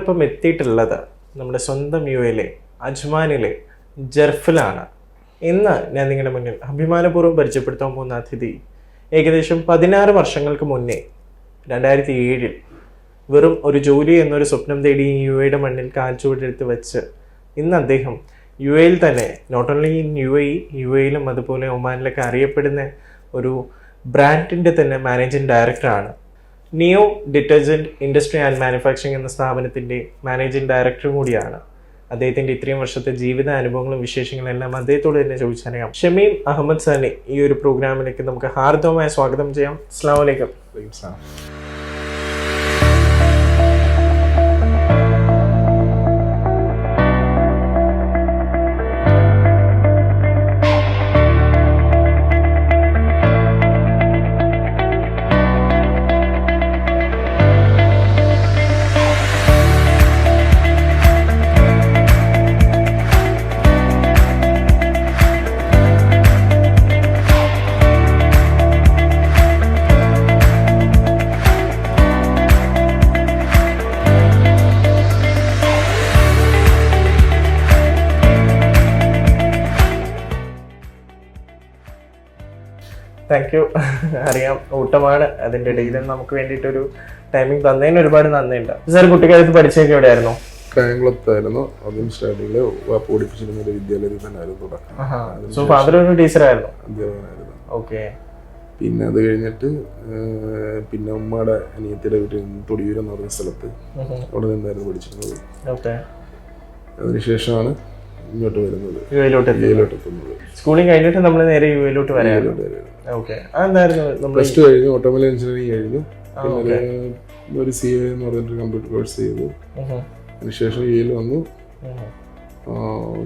നമ്മളിപ്പം എത്തിയിട്ടുള്ളത് നമ്മുടെ സ്വന്തം UAE അജ്മാനിലെ ജർഫിലാണ്. ഇന്ന് ഞാൻ നിങ്ങളുടെ മുന്നിൽ അഭിമാനപൂർവ്വം പരിചയപ്പെടുത്താൻ പോകുന്ന അതിഥി ഏകദേശം 16 വർഷങ്ങൾക്ക് മുന്നേ 2007 വെറും ഒരു ജോലി എന്നൊരു സ്വപ്നം തേടി UAE മണ്ണിൽ കാൽച്ചുവടെടുത്ത് വെച്ച് ഇന്ന് അദ്ദേഹം UAE തന്നെ നോട്ട് ഓൺലി ഇൻ UAE അതുപോലെ ഒമാനിലൊക്കെ അറിയപ്പെടുന്ന ഒരു ബ്രാൻഡിൻ്റെ തന്നെ മാനേജിംഗ് ഡയറക്ടറാണ്. നിയോ ഡിറ്റർജൻറ്റ് ഇൻഡസ്ട്രി ആൻഡ് മാനുഫാക്ചറിംഗ് എന്ന സ്ഥാപനത്തിൻ്റെ മാനേജിംഗ് ഡയറക്ടറും കൂടിയാണ്. അദ്ദേഹത്തിൻ്റെ ഇത്രയും വർഷത്തെ ജീവിത അനുഭവങ്ങളും വിശേഷങ്ങളും എല്ലാം അദ്ദേഹത്തോട് തന്നെ ചോദിച്ചറിയാം. ഷമീം അഹമ്മദ് സാറിനെ ഈ ഒരു പ്രോഗ്രാമിലേക്ക് നമുക്ക് ഹാർദവമായ സ്വാഗതം ചെയ്യാം. അസ്സലാമു അലൈക്കും. Thank you. അറിയാം ഊട്ടമാണ്, അതിൻ്റെ ഇടയിൽ നമുക്ക് വേണ്ടിയിട്ടൊരു ടൈമിംഗ് തന്നതിന് ഒരുപാട് നന്ദിയുണ്ട്. സാർ കുട്ടിക്കാലത്ത് പഠിച്ചൊക്കെ എവിടെയായിരുന്നു? കായംകുളത്തായിരുന്നു. ആദ്യം സ്റ്റാർട്ടിങ്ങില് പഠിപ്പിച്ചിരുന്ന ഒരു വിദ്യാലയത്തിൽ തന്നെ ആയിരുന്നു തുടക്കം. സോ ഫാദർ ഒരു ടീച്ചറായിരുന്നു? അധ്യാപകനായിരുന്നു. ഓക്കെ. പിന്നെ അത് കഴിഞ്ഞിട്ട് പിന്നെ ഉമ്മയുടെ അനിയത്തിയുടെ വീട്ടിൽ തൊടിയൂർ എന്ന് പറഞ്ഞ സ്ഥലത്ത് അവിടെ നിന്നായിരുന്നു പഠിച്ചിരുന്നത്. ഓക്കെ. അതിനുശേഷമാണ് ഇങ്ങോട്ട് വരുന്നത്, UAE-ലോട്ട് എത്തുന്നത്. സ്കൂളിംഗ് കഴിഞ്ഞിട്ട് നമ്മൾ നേരെ UAE-ലോട്ട് വരാം. ഓക്കെ. അതെന്തായിരുന്നു? പ്ലസ് ടു കഴിഞ്ഞു, ഓട്ടോമൊബൈൽ എഞ്ചിനീയറിംഗ് കഴിഞ്ഞു. പിന്നെ ഒരു CA എന്ന് പറഞ്ഞിട്ട് കമ്പ്യൂട്ടർ കോഴ്സ് ചെയ്തു. അതിനുശേഷം UAE വന്നു.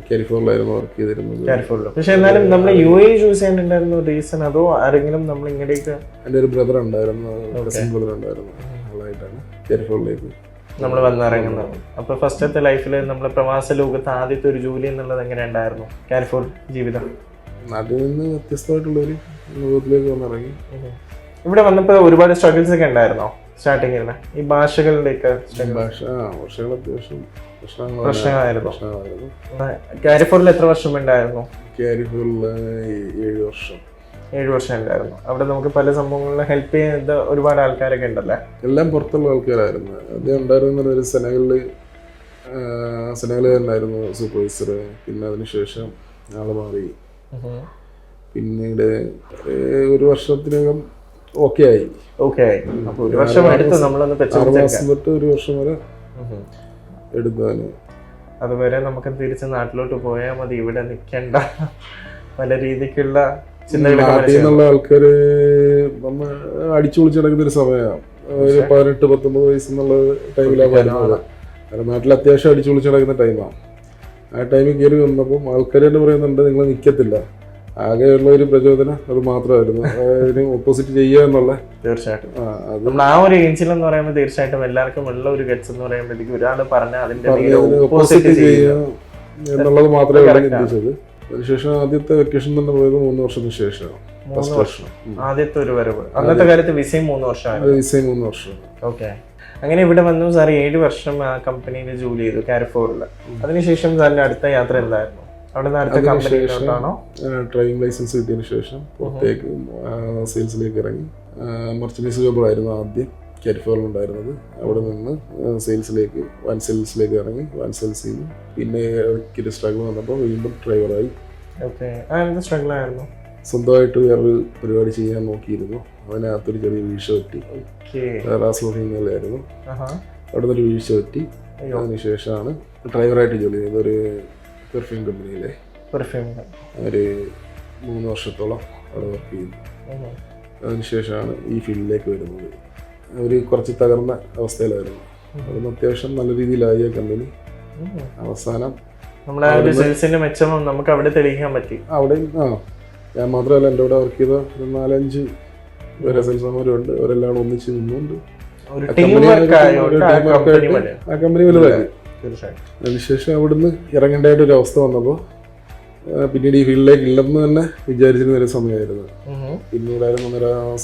കാലിഫോർണിയയിലായിരുന്നു വർക്ക് ചെയ്തിരുന്നത്. പക്ഷെ എന്നാലും നമ്മൾ UAE ചൂസ് ചെയ്യാനുണ്ടായിരുന്ന റീസൺ അതോ ആരെങ്കിലും നമ്മൾ ഇങ്ങനെയൊക്കെ? എൻ്റെ ഒരു ബ്രദർ ഉണ്ടായിരുന്നു, കസിൻ ബ്രദർ ഉണ്ടായിരുന്നു. ആളായിട്ടാണ് കാലിഫോർണിയയിലേക്ക് നമ്മൾ വന്നിറങ്ങുന്നത്. അപ്പൊ ഫസ്റ്റത്തെ ലൈഫിൽ നമ്മൾ പ്രവാസ ലോകത്ത് ആദ്യത്തെ ഒരു ജോലി എന്നുള്ളത് എങ്ങനെ ഉണ്ടായിരുന്നു? കാലിഫോർണിയ ജീവിതം നാട്ടിൽ നിന്ന് വ്യത്യസ്തമായിട്ടുള്ളൊരു ലോകത്തിലേക്ക് വന്നിറങ്ങി. ഇവിടെ വന്നപ്പോൾ ഒരുപാട് സ്ട്രഗിൾസ് ഒക്കെ ഉണ്ടായിരുന്നോ സ്റ്റാർട്ടിങ്ങിൽ? ഈ ഭാഷകളിലേക്ക് ഭാഷകൾ അത്യാവശ്യം പ്രശ്നമായിരുന്നു. കാലിഫോർണിയയിൽ എത്ര വർഷം ഉണ്ടായിരുന്നു? കാലിഫോർണിയയിൽ 7 വർഷം ഉണ്ടായിരുന്നു. അവിടെ നമുക്ക് പല സംഭവങ്ങളിലും ഹെൽപ്പ് ചെയ്യുന്ന ഒരുപാട് ആൾക്കാരൊക്കെ ഉണ്ടല്ലേ? എല്ലാം പുറത്തുള്ള ആൾക്കാരായിരുന്നു. ആദ്യം ഉണ്ടായിരുന്ന ഒരു സെനഗലുകാരനായിരുന്നു സൂപ്പർവൈസർ. പിന്നെ അതിനുശേഷം ആള് മാറി. പിന്നീട് ഒരു വർഷത്തിനകം ഓക്കെ ആയി. 6 മാസം തൊട്ട് 1 വർഷം വരെ എടുക്കാന്. അതുവരെ നമുക്ക് തിരിച്ച് നാട്ടിലോട്ട് പോയാൽ മതി, ഇവിടെ നിൽക്കണ്ട. പല രീതിക്കുള്ള നാട്ടിൽ നിന്നുള്ള ആൾക്കാര് നമ്മൾ അടിച്ചു പൊളിച്ച് നടക്കുന്ന ഒരു സമയമാണ്. ഒരു 18-19 വയസ്സെന്നുള്ള ടൈമിലാണ് വരുന്നത്. കാരണം നാട്ടിൽ അത്യാവശ്യം അടിച്ചു പൊളിച്ച് നടക്കുന്ന ടൈമാണ്. ആ ടൈമിൽ കയറി വന്നപ്പോൾ ആൾക്കാർ തന്നെ പറയുന്നുണ്ട് നിങ്ങൾ നിൽക്കത്തില്ല. ആകെയുള്ള ഒരു പ്രചോദനം അത് മാത്രമായിരുന്നു, അതിന് ഓപ്പോസിറ്റ് ചെയ്യുക എന്നുള്ള. തീർച്ചയായിട്ടും നമ്മൾ ആ ഒരു ഏജിൽ എന്ന് പറയുമ്പോൾ തീർച്ചയായിട്ടും എല്ലാവർക്കും ഉള്ള ഒരു ഗട്സ് എന്ന് പറയുമ്പോഴത്തേക്ക് ഒരാൾ പറഞ്ഞാൽ അതിന്റെ ഓപ്പോസിറ്റ് ചെയ്യുക എന്നുള്ളത് മാത്രമേ ചിന്തിച്ചത്. അതിനുശേഷം ആദ്യത്തെ വെക്കേഷൻ തന്നെ പോയത് 3 വർഷത്തിന് ശേഷമാണ്. 3 വർഷം ആദ്യത്തെ ഒരു വരവ്. അന്നത്തെ കാലത്ത് വിസയും 3 വർഷം. ഓക്കെ. അങ്ങനെ ഇവിടെ വന്നു സാർ. 7 വർഷം ആ കമ്പനിയിൽ ജോലി ചെയ്തു കാലിഫോർണിയയിൽ. അതിനുശേഷം സാറിന്റെ അടുത്ത യാത്ര എന്തായിരുന്നു? അവിടെ നിന്ന് അടുത്ത കമ്പനിയിലോട്ടാണോ? ഡ്രൈവിംഗ് ലൈസൻസ് കിട്ടിയതിന് ശേഷം പുറത്തേക്ക് സെയിൽസിലേക്ക് ഇറങ്ങി. മർച്ചൻഡൈസ് ജോബായിരുന്നു ആദ്യം കാലിഫോർണിയയിൽ ഉണ്ടായിരുന്നത്. അവിടെ നിന്ന് വൻ സെയിൽസിലേക്ക് ഇറങ്ങി. വൻ സെയിൽസ് ചെയ്തു. പിന്നെ ഇടയ്ക്കൊരു സ്ട്രഗിൾ വന്നപ്പോൾ വീണ്ടും ഡ്രൈവറായി. സ്ട്രഗിൾ ആയിരുന്നു. സ്വന്തമായിട്ട് വേറൊരു പരിപാടി ചെയ്യാൻ നോക്കിയിരുന്നു. അതിനകത്തൊരു ചെറിയ വീഴ്ച പറ്റി. റാസ്ലോഹിങ്ങായിരുന്നു. അവിടെ നിന്നൊരു വീഴ്ച പറ്റി. അതിനുശേഷമാണ് ഡ്രൈവറായിട്ട് ജോലി ചെയ്തത് ഒരു പെർഫ്യൂം കമ്പനിയിലെ. ഒരു 3 വർഷത്തോളം അവിടെ വർക്ക് ചെയ്തു. അതിനുശേഷമാണ് ഈ ഫീൽഡിലേക്ക് വരുന്നത്. ഒരു കുറച്ച് തകർന്ന അവസ്ഥയിലായിരുന്നു. അതൊന്ന് അത്യാവശ്യം നല്ല രീതിയിലായി ആ കമ്പനി. അവസാനം നമുക്ക് അവിടെ തെളിയിക്കാൻ പറ്റി. അവിടെ ഞാൻ മാത്രമല്ല, എൻ്റെ അവിടെ വർക്ക് ചെയ്ത 4-5 വേറെ സെയിൽസ്മാരുണ്ട്. അവരെല്ലാം ഒന്നിച്ച് നിന്നുകൊണ്ട് ആ കമ്പനി വലുതായി. അതിനുശേഷം അവിടുന്ന് ഇറങ്ങേണ്ടതായിട്ട് ഒരു അവസ്ഥ വന്നപ്പോൾ പിന്നീട് ഈ ഫീൽഡിലേക്ക് ഇല്ലെന്ന് തന്നെ വിചാരിച്ചിരുന്ന ഒരു സമയമായിരുന്നു. പിന്നീടായിരുന്നു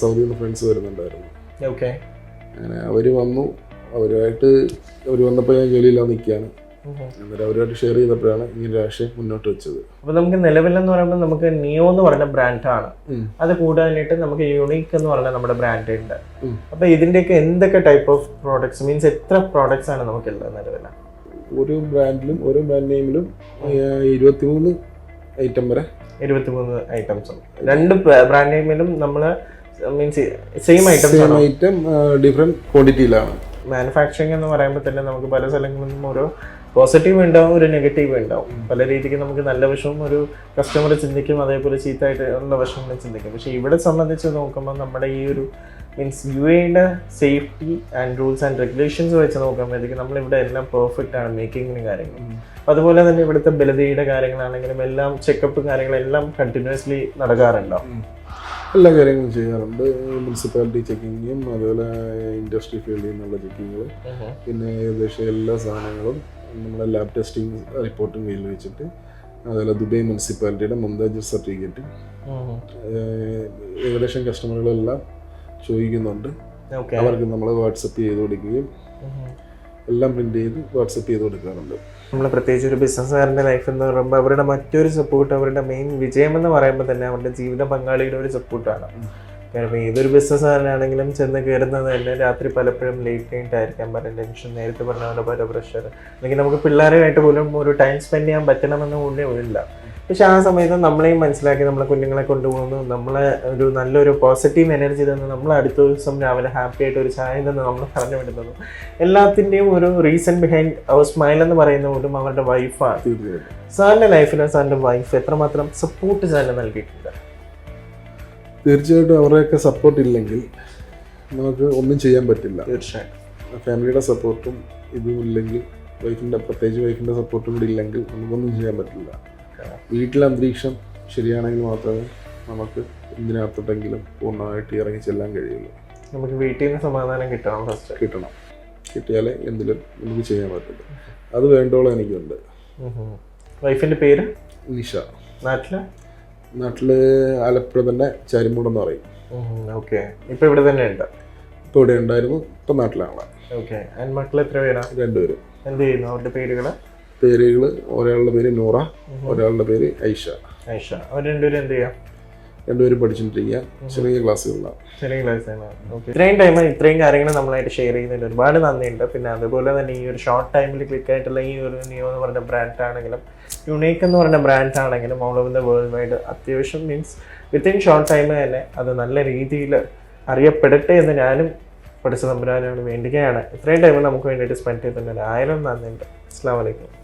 സൗദിയിൽ നിന്ന് ഫ്രണ്ട്സ് വരുന്നുണ്ടായിരുന്നു. അങ്ങനെ അവർ വന്നു. അവരുമായിട്ട് അവർ വന്നപ്പോൾ ഞാൻ ജോലിയില്ലാതെ നിൽക്കുകയാണ്. അന്നേരം അവരുമായിട്ട് ഷെയർ ചെയ്തപ്പോഴാണ് ഇങ്ങനെ ഒരു ആശയം മുന്നോട്ട് വെച്ചത്. അപ്പൊ നമുക്ക് നിലവിലെന്ന് പറയുമ്പോൾ നമുക്ക് നിയോ എന്ന് പറയുന്ന ബ്രാൻഡാണ്, അത് കൂടാനായിട്ട് നമുക്ക് യൂണീക്ക് എന്ന് പറയുന്ന നമ്മുടെ ബ്രാൻഡ് ഉണ്ട്. അപ്പൊ ഇതിന്റെയൊക്കെ എന്തൊക്കെ ടൈപ്പ് ഓഫ് പ്രോഡക്ട്സ് മീൻസ് എത്ര പ്രോഡക്ട്സ് ആണ് നമുക്കുള്ളത് നിലവിൽ? ഒരു ബ്രാൻഡിലും ഓരോ ബ്രാൻഡ് നെയിമിലും 23 ഐറ്റം വരെ. 23 ഐറ്റംസ്. രണ്ട് ബ്രാൻഡ് നെയിമിലും നമ്മൾ മീൻസ് സെയിം ഐറ്റം ഡിഫറെന്റ് ക്വാണ്ടിറ്റിയിലാണ്. മാനുഫാക്ചറിങ് എന്ന് പറയുമ്പോൾ തന്നെ നമുക്ക് പല സ്ഥലങ്ങളിലും ഓരോ പോസിറ്റീവ് ഉണ്ടാവും, ഒരു നെഗറ്റീവ് ഉണ്ടാവും. പല രീതിക്ക് നമുക്ക് നല്ല വശവും ഒരു കസ്റ്റമർ ചിന്തിക്കും, അതേപോലെ ചീത്തയായിട്ടുള്ള വശങ്ങളും ചിന്തിക്കും. പക്ഷെ ഇവിടെ സംബന്ധിച്ച് നോക്കുമ്പോൾ നമ്മുടെ ഈ ഒരു means UAE safety and rules and regulations വെച്ച് നോക്കുമ്പോഴത്തേക്കും നമ്മളിവിടെ എല്ലാം പെർഫെക്റ്റ് ആണ് മേക്കിങ്ങിന് കാര്യങ്ങളും. അതുപോലെ തന്നെ ഇവിടുത്തെ ബലതയുടെ കാര്യങ്ങളാണെങ്കിലും എല്ലാം ചെക്കപ്പ് കാര്യങ്ങളെല്ലാം കണ്ടിന്യൂസ്ലി നടക്കാറുണ്ടാവും. എല്ലാ കാര്യങ്ങളും ചെയ്യാറുണ്ട്. മുനിസിപ്പാലിറ്റി ചെക്കിങ്ങും അതുപോലെ ഇൻഡസ്ട്രി ഫീൽഡിൽ നിന്നുള്ള ചെക്കിങ്ങുകൾ, പിന്നെ ഏകദേശം എല്ലാ സാധനങ്ങളും നമ്മുടെ ലാബ് ടെസ്റ്റിംഗ് റിപ്പോർട്ടും കയ്യിൽ വെച്ചിട്ട്, അതുപോലെ ദുബൈ മുനിസിപ്പാലിറ്റിയുടെ മുംതാജ് സർട്ടിഫിക്കറ്റ് ഏകദേശം കസ്റ്റമറുകളെല്ലാം ചോദിക്കുന്നുണ്ട്. അവർക്ക് നമ്മൾ വാട്സപ്പ് ചെയ്ത് കൊടുക്കുകയും എല്ലാം പ്രിന്റ് ചെയ്ത് വാട്സപ്പ് ചെയ്ത് കൊടുക്കാറുണ്ട്. നമ്മൾ പ്രത്യേകിച്ച് ഒരു ബിസിനസ്സുകാരൻ്റെ ലൈഫ് എന്ന് പറയുമ്പോൾ അവരുടെ മറ്റൊരു സപ്പോർട്ട്, അവരുടെ മെയിൻ വിജയം എന്ന് പറയുമ്പോൾ തന്നെ അവരുടെ ജീവിത പങ്കാളിയുടെ ഒരു സപ്പോർട്ടാണ്. കാരണം ഏതൊരു ബിസിനസ്സുകാരനാണെങ്കിലും ചെന്ന് കയറുന്നത് തന്നെ രാത്രി പലപ്പോഴും ലേറ്റ് നൈറ്റ് ആയിരിക്കാം, പല ടെൻഷൻ, നേരത്തെ പറഞ്ഞ പോലെ പല പ്രഷർ, അല്ലെങ്കിൽ നമുക്ക് പിള്ളേരുമായിട്ട് പോലും ഒരു ടൈം സ്പെൻഡ് ചെയ്യാൻ പറ്റണമെന്ന് പോലും ഇല്ല. പക്ഷെ ആ സമയത്ത് നമ്മളെയും മനസ്സിലാക്കി നമ്മളെ കുഞ്ഞുങ്ങളെ കൊണ്ടുപോകുന്നു, നമ്മളെ ഒരു നല്ലൊരു പോസിറ്റീവ് എനർജി തന്നു, നമ്മൾ അടുത്ത ദിവസം രാവിലെ ഹാപ്പി ആയിട്ട് ഒരു ചായ തന്നു നമ്മൾ പറഞ്ഞു വിടുന്നത്, എല്ലാത്തിൻ്റെയും ഒരു റീസൺ ബിഹൈൻഡ് അവർ സ്മൈൽ എന്ന് പറയുന്ന പോലും അവരുടെ വൈഫാണ്. സാറിൻ്റെ ലൈഫിൽ സാറിൻ്റെ വൈഫ് എത്രമാത്രം സപ്പോർട്ട് സാറിന് നൽകിയിട്ടുണ്ട്? തീർച്ചയായിട്ടും അവരുടെയൊക്കെ സപ്പോർട്ട് ഇല്ലെങ്കിൽ നമുക്ക് ഒന്നും ചെയ്യാൻ പറ്റില്ല. തീർച്ചയായിട്ടും ഫാമിലിയുടെ സപ്പോർട്ടും ഇതും ഇല്ലെങ്കിൽ, പ്രത്യേകിച്ച് വൈഫിൻ്റെ സപ്പോർട്ടും കൂടി ഇല്ലെങ്കിൽ നമുക്കൊന്നും ചെയ്യാൻ പറ്റില്ല. വീട്ടിലെ അന്തരീക്ഷം ശരിയാണെങ്കിൽ മാത്രമേ നമുക്ക് എന്തിനകത്തോട്ടെങ്കിലും പൂർണ്ണമായിട്ട് ഇറങ്ങി ചെല്ലാൻ കഴിയുള്ളൂ. നമുക്ക് വീട്ടിൽ നിന്ന് സമാധാനം കിട്ടണം, ഫസ്റ്റ് കിട്ടിയാലേ എന്തിലും നമുക്ക് ചെയ്യാൻ പറ്റില്ല. അത് വേണ്ടോളം എനിക്കുണ്ട്. വൈഫിൻ്റെ പേര്? നിഷ. നാട്ടില് ആലപ്പുഴ തന്നെ ചാരിമൂടെന്ന് പറയും. ഓക്കെ. ഇപ്പൊ ഇവിടെ തന്നെ ഉണ്ട്? ഇപ്പൊ ഇവിടെ ഉണ്ടായിരുന്നു, ഇപ്പൊ നാട്ടിലാണ്. ഓക്കെ. മക്കൾ എത്ര പേരാ? 2 പേര്. എന്ത് ചെയ്യുന്നു? അവരുടെ പേരുകള്? ഒരാളുടെ പേര് നൂറ, ഒരാളുടെ പേര് ഐഷ. അവർ രണ്ടുപേരും എന്ത് ചെയ്യാം? 2 പേരും പഠിച്ചിട്ടിരിക്കുക, ചെറിയ ക്ലാസ്സുകളാണ്. ഇത്രയും ടൈം ഇത്രയും കാര്യങ്ങൾ നമ്മളായിട്ട് ഷെയർ ചെയ്യുന്നതിന് ഒരുപാട് നന്ദിയുണ്ട്. പിന്നെ അതുപോലെ തന്നെ ഈ ഒരു ഷോർട്ട് ടൈമിൽ ക്ലിക്ക് ആയിട്ടുള്ള ഈ ഒരു നിയോ എന്ന് പറഞ്ഞ ബ്രാൻഡ് ആണെങ്കിലും യുണീക്ക് എന്ന് പറഞ്ഞ ബ്രാൻഡ് ആണെങ്കിലും all over the world wide അത്യാവശ്യം മീൻസ് വിത്തിൻ ഷോർട്ട് ടൈം തന്നെ അത് നല്ല രീതിയിൽ അറിയപ്പെടട്ടെ എന്ന് ഞാനും പഠിച്ച തമ്പുരാനോട് വേണ്ടിയാണ്. ഇത്രയും ടൈം നമുക്ക് വേണ്ടിയിട്ട് സ്പെൻഡ് ചെയ്തിട്ടുണ്ട്. 1000 നന്ദിയുണ്ട്. അസ്സലാമു അലൈക്കും.